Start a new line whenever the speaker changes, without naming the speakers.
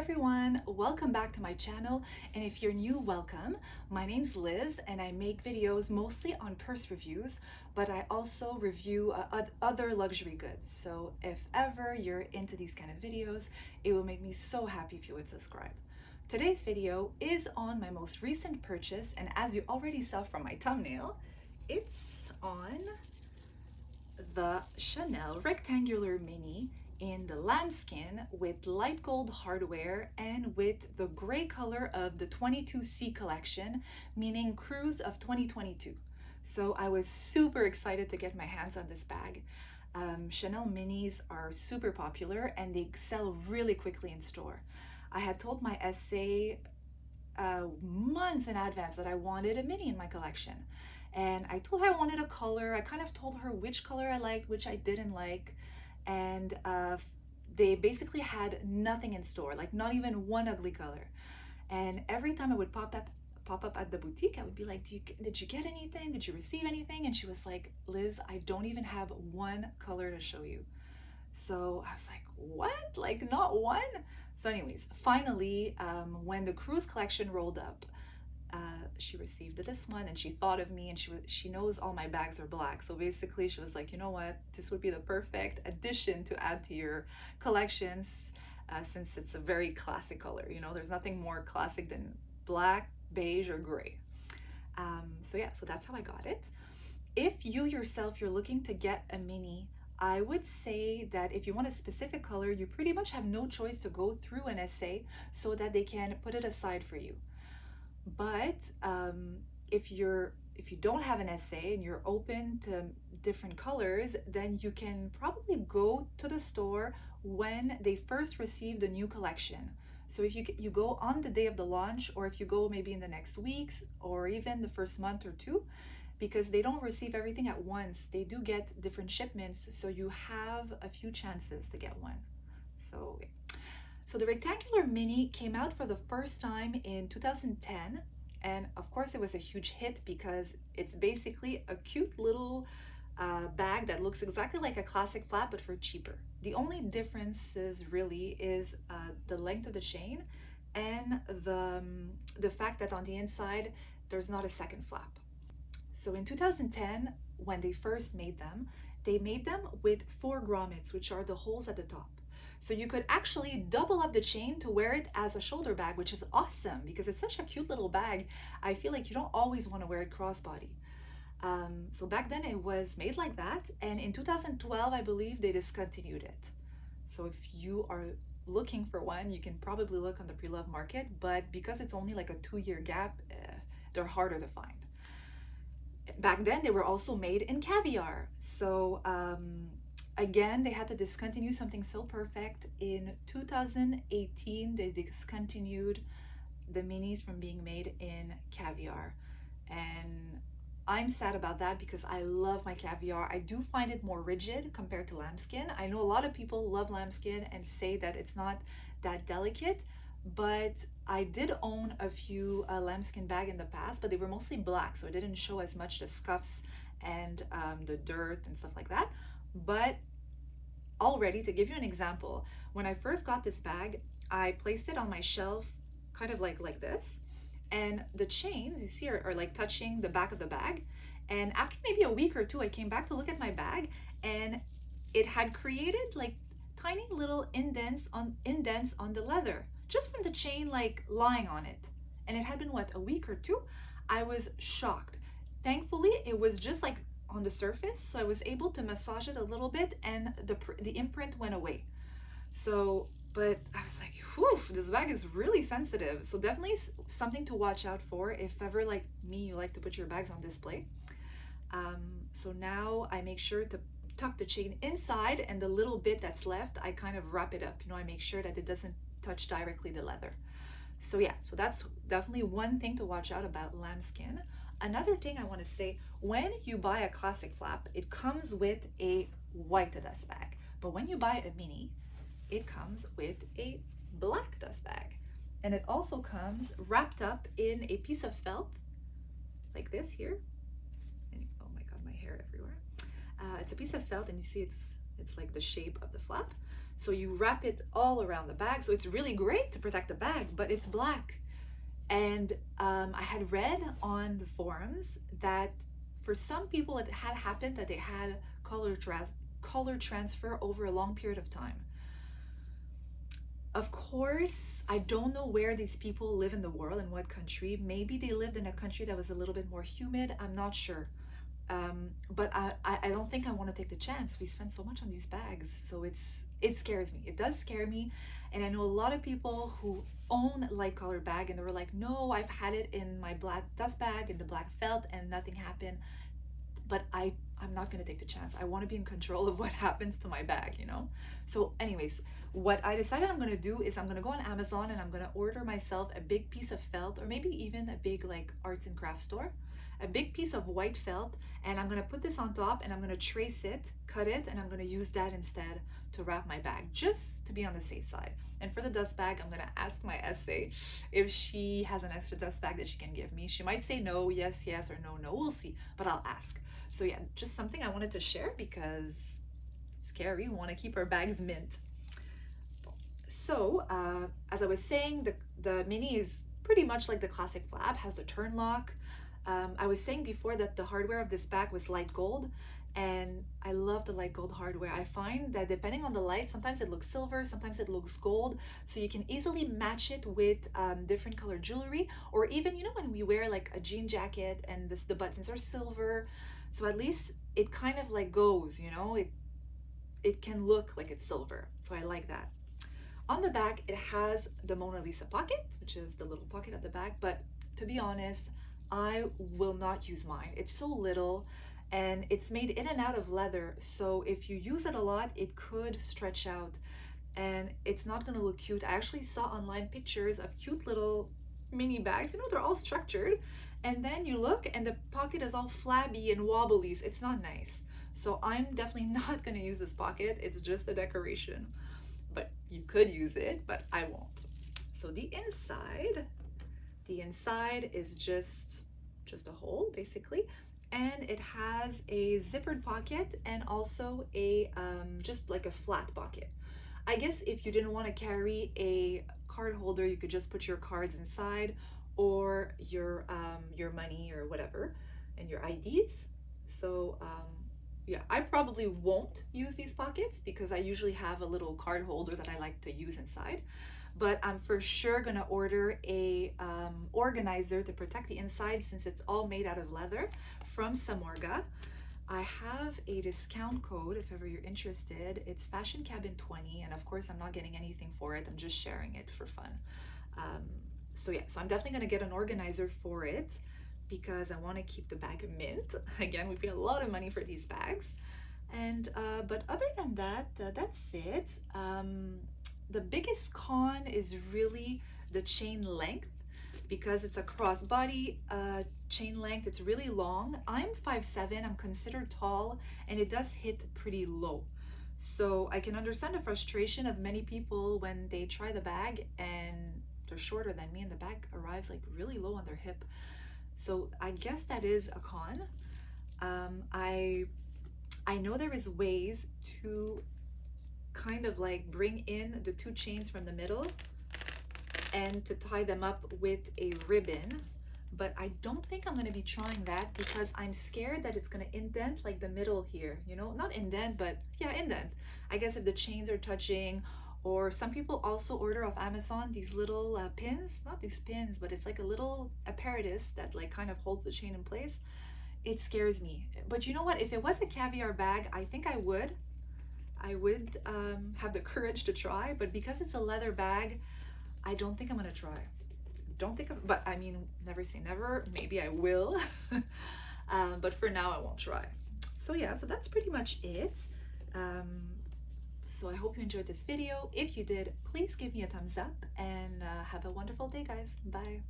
everyone, welcome back to my channel, and if you're new, welcome. My name's Liz and I make videos mostly on purse reviews, but I also review other luxury goods. So if ever you're into these kind of videos, it will make me so happy if you would subscribe. Today's video is on my most recent purchase, and as you already saw from my thumbnail, it's on the Chanel Rectangular Mini in the lambskin with light gold hardware and with the gray color of the 22C collection, meaning Cruise of 2022. So I was super excited to get my hands on this bag. Chanel minis are super popular and they sell really quickly in store. I had told my SA months in advance that I wanted a mini in my collection. And I told her I wanted a color. I kind of told her which color I liked, which I didn't like. And they basically had nothing in store, like not even one ugly color. And every time I would pop up at the boutique, I would be like, did you get anything? Did you receive anything? And she was like, Liz, I don't even have one color to show you. So I was like, what? Like not one? So anyways, finally, when the Cruise collection rolled up, she received this one and she thought of me, and she knows all my bags are black. So basically she was like, you know what, this would be the perfect addition to add to your collections, since it's a very classic color. You know, there's nothing more classic than black, beige, or gray. So yeah, so that's how I got it. If you yourself, you're looking to get a mini, I would say that if you want a specific color, you pretty much have no choice to go through an SA so that they can put it aside for you. But if you don't have an SA and you're open to different colors, then you can probably go to the store when they first receive the new collection. So if you go on the day of the launch, or if you go maybe in the next weeks or even the first month or two, because they don't receive everything at once, they do get different shipments, so you have a few chances to get one. So yeah. So the Rectangular Mini came out for the first time in 2010, and of course it was a huge hit because it's basically a cute little bag that looks exactly like a classic flap but for cheaper. The only differences really is the length of the chain and the fact that on the inside there's not a second flap. So in 2010, when they first made them, they made them with 4 grommets, which are the holes at the top. So you could actually double up the chain to wear it as a shoulder bag, which is awesome because it's such a cute little bag. I feel like you don't always want to wear it crossbody. So back then it was made like that, and in 2012 I believe they discontinued it. So if you are looking for one, you can probably look on the pre-loved market, but because it's only like a 2-year gap, they're harder to find. Back then they were also made in caviar. So again, they had to discontinue something so perfect. In 2018, they discontinued the minis from being made in caviar. And I'm sad about that because I love my caviar. I do find it more rigid compared to lambskin. I know a lot of people love lambskin and say that it's not that delicate, but I did own a few lambskin bag in the past, but they were mostly black, so it didn't show as much the scuffs and the dirt and stuff like that. But already, to give you an example, when I first got this bag, I placed it on my shelf kind of like this, and the chains you see are like touching the back of the bag. And after maybe a week or two, I came back to look at my bag, and it had created like tiny little indents on the leather just from the chain like lying on it. And it had been what, a week or two? I was shocked. Thankfully it was just like on the surface, so I was able to massage it a little bit and the imprint went away. So, but I was like, whew, this bag is really sensitive. So definitely something to watch out for if ever, like me, you like to put your bags on display. So now I make sure to tuck the chain inside, and the little bit that's left, I kind of wrap it up. You know, I make sure that it doesn't touch directly the leather. So yeah, so that's definitely one thing to watch out about lambskin. Another thing I want to say, when you buy a classic flap, it comes with a white dust bag. But when you buy a mini, it comes with a black dust bag. And it also comes wrapped up in a piece of felt, like this here. And, oh my God, my hair everywhere. It's a piece of felt, and you see it's like the shape of the flap. So you wrap it all around the bag. So it's really great to protect the bag, but it's black. And I had read on the forums that for some people it had happened that they had color transfer over a long period of time. Of course, I don't know where these people live in the world, in what country. Maybe they lived in a country that was a little bit more humid. I'm not sure. But I don't think I want to take the chance. We spend so much on these bags, so it scares me. It does scare me, and I know a lot of people who own light colored bag, and they were like, "No, I've had it in my black dust bag and the black felt, and nothing happened." But I'm not gonna take the chance. I want to be in control of what happens to my bag, you know. So, anyways, what I decided I'm gonna do is I'm gonna go on Amazon and I'm gonna order myself a big piece of felt, or maybe even a big like arts and crafts store, a big piece of white felt, and I'm gonna put this on top and I'm gonna trace it, cut it, and I'm gonna use that instead to wrap my bag, just to be on the safe side. And for the dust bag, I'm gonna ask my essay if she has an extra dust bag that she can give me. She might say no, yes, yes, or no, no, we'll see, but I'll ask. So yeah, just something I wanted to share because it's scary. We want to keep our bags mint. So as I was saying, the Mini is pretty much like the classic flap, has the turn lock. I was saying before that the hardware of this bag was light gold, and I love the light gold hardware. I find that depending on the light, sometimes it looks silver, sometimes it looks gold, so you can easily match it with different color jewelry, or even, you know, when we wear like a jean jacket and the buttons are silver, so at least it kind of like goes, you know, it can look like it's silver, so I like that. On the back, it has the Mona Lisa pocket, which is the little pocket at the back, but to be honest, I will not use mine. It's so little and it's made in and out of leather, so if you use it a lot, it could stretch out and it's not gonna look cute. I actually saw online pictures of cute little mini bags, you know, they're all structured, and then you look and the pocket is all flabby and wobbly. It's not nice. So I'm definitely not gonna use this pocket. It's just a decoration, but you could use it, but I won't. So the inside is just a hole basically, and it has a zippered pocket and also a just like a flat pocket. I guess if you didn't want to carry a card holder, you could just put your cards inside, or your money or whatever, and your IDs. So yeah, I probably won't use these pockets because I usually have a little card holder that I like to use inside. But I'm for sure gonna order a organizer to protect the inside, since it's all made out of leather, from Samorga. I have a discount code if ever you're interested. It's Fashion Cabin 20, and of course I'm not getting anything for it. I'm just sharing it for fun. So yeah, so I'm definitely gonna get an organizer for it because I want to keep the bag mint. Again, we pay a lot of money for these bags. And but other than that, that's it. The biggest con is really the chain length, because it's a crossbody chain length. It's really long. I'm 5'7", I'm considered tall, and it does hit pretty low. So I can understand the frustration of many people when they try the bag and they're shorter than me and the bag arrives like really low on their hip. So I guess that is a con. I know there is ways to kind of like bring in the two chains from the middle and to tie them up with a ribbon, but I don't think I'm going to be trying that because I'm scared that it's going to indent like the middle here, you know, not indent, but yeah, indent. I guess if the chains are touching. Or some people also order off Amazon these little pins, not these pins, but it's like a little apparatus that like kind of holds the chain in place. It scares me. But you know what? If it was a caviar bag, I think I would have the courage to try. But because it's a leather bag, I don't think I'm gonna try. But I mean, never say never. Maybe I will. But for now, I won't try. So yeah, so that's pretty much it. So I hope you enjoyed this video. If you did, please give me a thumbs up and have a wonderful day, guys. Bye.